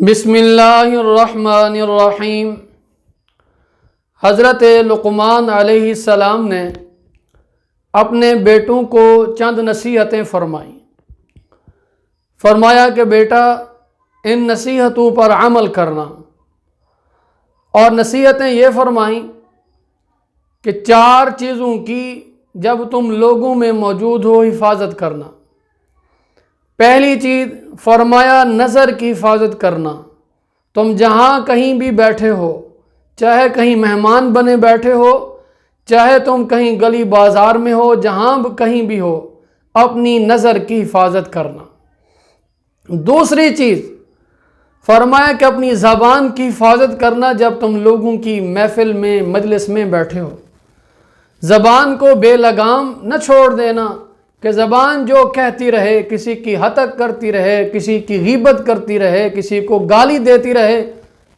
بسم اللہ الرحمن الرحیم۔ حضرت لقمان علیہ السلام نے اپنے بیٹوں کو چند نصیحتیں فرمائیں۔ فرمایا کہ بیٹا ان نصیحتوں پر عمل کرنا، اور نصیحتیں یہ فرمائیں کہ 4 چیزوں کی جب تم لوگوں میں موجود ہو حفاظت کرنا۔ پہلی چیز فرمایا نظر کی حفاظت کرنا۔ تم جہاں کہیں بھی بیٹھے ہو، چاہے کہیں مہمان بنے بیٹھے ہو، چاہے تم کہیں گلی بازار میں ہو، جہاں کہیں بھی ہو، اپنی نظر کی حفاظت کرنا۔ دوسری چیز فرمایا کہ اپنی زبان کی حفاظت کرنا جب تم لوگوں کی محفل میں مجلس میں بیٹھے ہو۔ زبان کو بے لگام نہ چھوڑ دینا کہ زبان جو کہتی رہے، کسی کی ہتک کرتی رہے، کسی کی غیبت کرتی رہے، کسی کو گالی دیتی رہے،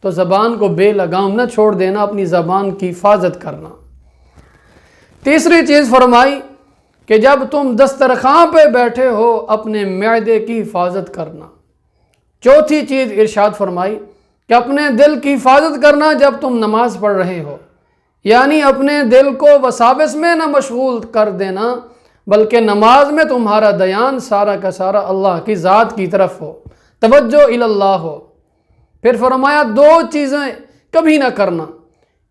تو زبان کو بے لگام نہ چھوڑ دینا، اپنی زبان کی حفاظت کرنا۔ تیسری چیز فرمائی کہ جب تم دسترخوان پہ بیٹھے ہو اپنے معدے کی حفاظت کرنا۔ چوتھی چیز ارشاد فرمائی کہ اپنے دل کی حفاظت کرنا جب تم نماز پڑھ رہے ہو، یعنی اپنے دل کو وساوس میں نہ مشغول کر دینا، بلکہ نماز میں تمہارا دھیان سارا کا سارا اللہ کی ذات کی طرف ہو، توجہ اللہ ہو۔ پھر فرمایا 2 چیزیں کبھی نہ کرنا۔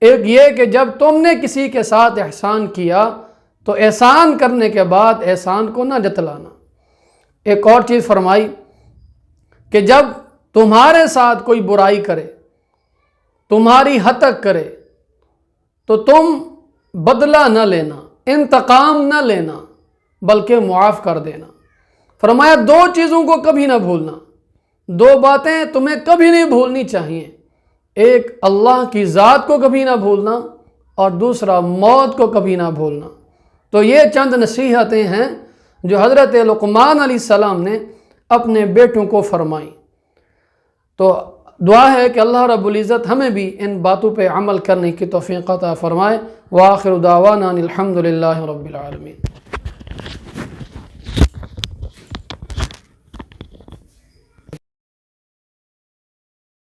ایک یہ کہ جب تم نے کسی کے ساتھ احسان کیا تو احسان کرنے کے بعد احسان کو نہ جتلانا۔ ایک اور چیز فرمائی کہ جب تمہارے ساتھ کوئی برائی کرے، تمہاری ہتک کرے، تو تم بدلہ نہ لینا، انتقام نہ لینا، بلکہ معاف کر دینا۔ فرمایا 2 چیزوں کو کبھی نہ بھولنا۔ 2 باتیں تمہیں کبھی نہیں بھولنی چاہیے۔ ایک اللہ کی ذات کو کبھی نہ بھولنا، اور دوسرا موت کو کبھی نہ بھولنا۔ تو یہ چند نصیحتیں ہیں جو حضرت لقمان علیہ السلام نے اپنے بیٹوں کو فرمائیں۔ تو دعا ہے کہ اللہ رب العزت ہمیں بھی ان باتوں پہ عمل کرنے کی توفیق عطا فرمائے۔ وآخر دعوانا الحمد للہ رب العالمین۔